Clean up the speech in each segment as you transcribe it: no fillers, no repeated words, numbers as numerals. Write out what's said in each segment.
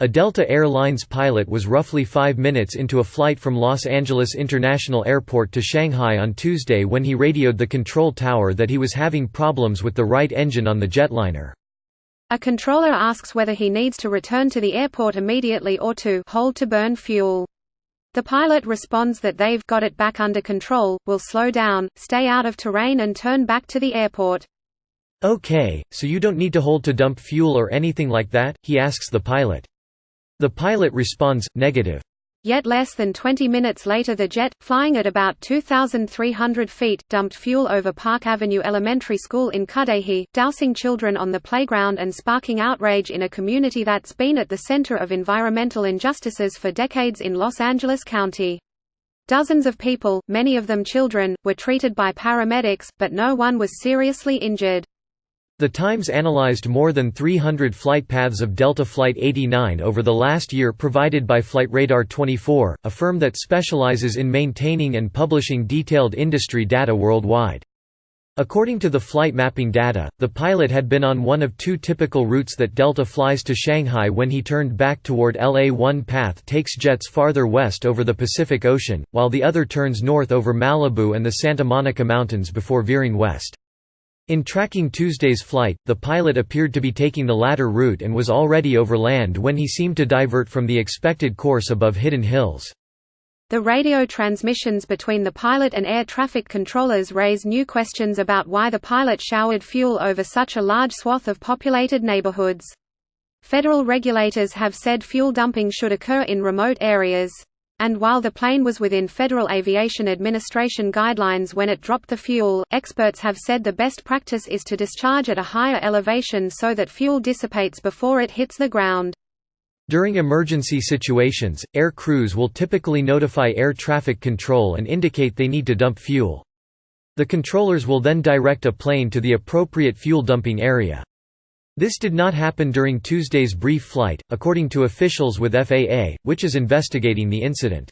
A Delta Air Lines pilot was roughly 5 minutes into a flight from Los Angeles International Airport to Shanghai on Tuesday when he radioed the control tower that he was having problems with the right engine on the jetliner. A controller asks whether he needs to return to the airport immediately or to hold to burn fuel. The pilot responds that they've got it back under control, will slow down, stay out of terrain and turn back to the airport. "Okay, so you don't need to hold to dump fuel or anything like that?" he asks the pilot. The pilot responds, negative. Yet less than 20 minutes later the jet, flying at about 2,300 feet, dumped fuel over Park Avenue Elementary School in Cudahy, dousing children on the playground and sparking outrage in a community that's been at the center of environmental injustices for decades in Los Angeles County. Dozens of people, many of them children, were treated by paramedics, but no one was seriously injured. The Times analyzed more than 300 flight paths of Delta Flight 89 over the last year provided by Flightradar 24, a firm that specializes in maintaining and publishing detailed industry data worldwide. According to the flight mapping data, the pilot had been on one of two typical routes that Delta flies to Shanghai when he turned back toward LA. One path takes jets farther west over the Pacific Ocean, while the other turns north over Malibu and the Santa Monica Mountains before veering west. In tracking Tuesday's flight, the pilot appeared to be taking the latter route and was already over land when he seemed to divert from the expected course above hidden hills. The radio transmissions between the pilot and air traffic controllers raise new questions about why the pilot showered fuel over such a large swath of populated neighborhoods. Federal regulators have said fuel dumping should occur in remote areas. And while the plane was within Federal Aviation Administration guidelines when it dropped the fuel, experts have said the best practice is to discharge at a higher elevation so that fuel dissipates before it hits the ground. During emergency situations, air crews will typically notify air traffic control and indicate they need to dump fuel. The controllers will then direct a plane to the appropriate fuel dumping area. This did not happen during Tuesday's brief flight, according to officials with FAA, which is investigating the incident.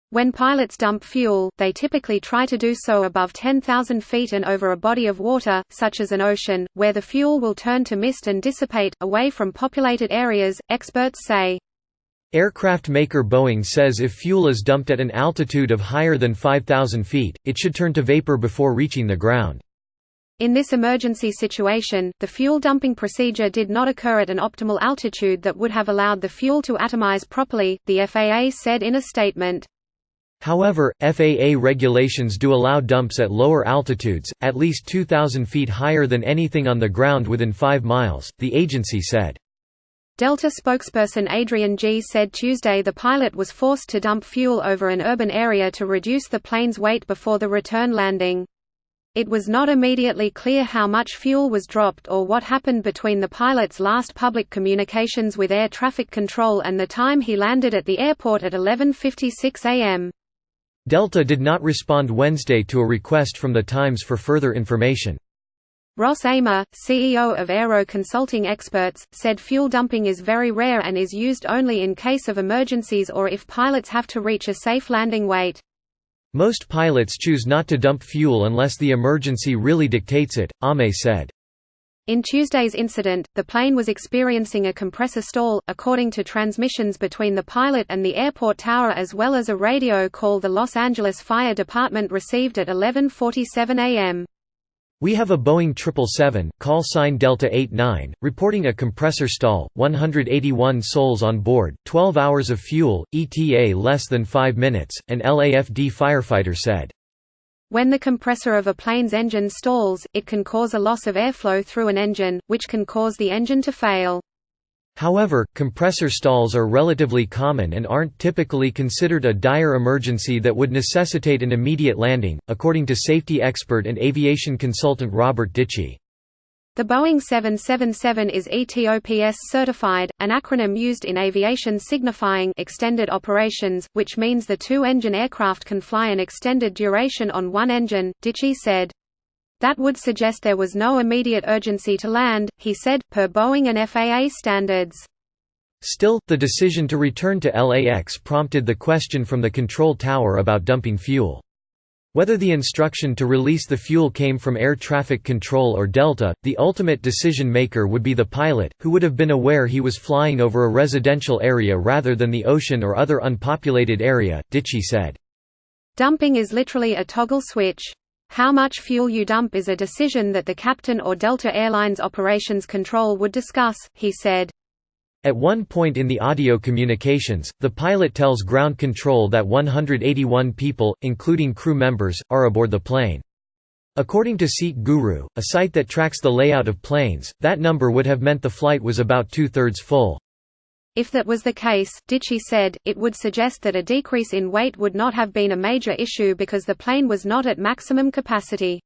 When pilots dump fuel, they typically try to do so above 10,000 feet and over a body of water, such as an ocean, where the fuel will turn to mist and dissipate, away from populated areas, experts say. Aircraft maker Boeing says if fuel is dumped at an altitude of higher than 5,000 feet, it should turn to vapor before reaching the ground. In this emergency situation, the fuel dumping procedure did not occur at an optimal altitude that would have allowed the fuel to atomize properly, the FAA said in a statement. However, FAA regulations do allow dumps at lower altitudes, at least 2,000 feet higher than anything on the ground within 5 miles, the agency said. Delta spokesperson Adrian G. said Tuesday the pilot was forced to dump fuel over an urban area to reduce the plane's weight before the return landing. It was not immediately clear how much fuel was dropped or what happened between the pilot's last public communications with air traffic control and the time he landed at the airport at 11:56 a.m. Delta did not respond Wednesday to a request from the Times for further information. Ross Amer, CEO of Aero Consulting Experts, said fuel dumping is very rare and is used only in case of emergencies or if pilots have to reach a safe landing weight. Most pilots choose not to dump fuel unless the emergency really dictates it, Ame said. In Tuesday's incident, the plane was experiencing a compressor stall, according to transmissions between the pilot and the airport tower as well as a radio call the Los Angeles Fire Department received at 11:47 a.m. "We have a Boeing 777, call sign Delta 89, reporting a compressor stall, 181 souls on board, 12 hours of fuel, ETA less than 5 minutes," an LAFD firefighter said. When the compressor of a plane's engine stalls, it can cause a loss of airflow through an engine, which can cause the engine to fail. However, compressor stalls are relatively common and aren't typically considered a dire emergency that would necessitate an immediate landing, according to safety expert and aviation consultant Robert Ditchie. The Boeing 777 is ETOPS certified, an acronym used in aviation signifying extended operations, which means the two-engine aircraft can fly an extended duration on one engine, Ditchie said. That would suggest there was no immediate urgency to land, he said, per Boeing and FAA standards. Still, the decision to return to LAX prompted the question from the control tower about dumping fuel. Whether the instruction to release the fuel came from air traffic control or Delta, the ultimate decision maker would be the pilot, who would have been aware he was flying over a residential area rather than the ocean or other unpopulated area, Ditchy said. Dumping is literally a toggle switch. How much fuel you dump is a decision that the captain or Delta Airlines operations control would discuss, he said. At one point in the audio communications, the pilot tells ground control that 181 people, including crew members, are aboard the plane. According to Seat Guru, a site that tracks the layout of planes, that number would have meant the flight was about two-thirds full. If that was the case, Ditchy said, it would suggest that a decrease in weight would not have been a major issue because the plane was not at maximum capacity.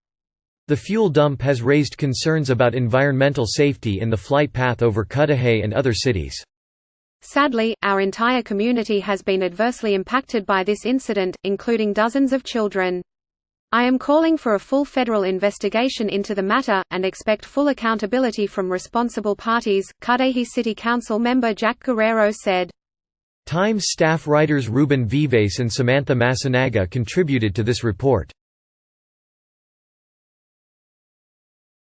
The fuel dump has raised concerns about environmental safety in the flight path over Cudahy and other cities. Sadly, our entire community has been adversely impacted by this incident, including dozens of children. I am calling for a full federal investigation into the matter, and expect full accountability from responsible parties, Cudahy City Council member Jack Guerrero said. Times staff writers Ruben Vives and Samantha Masanaga contributed to this report.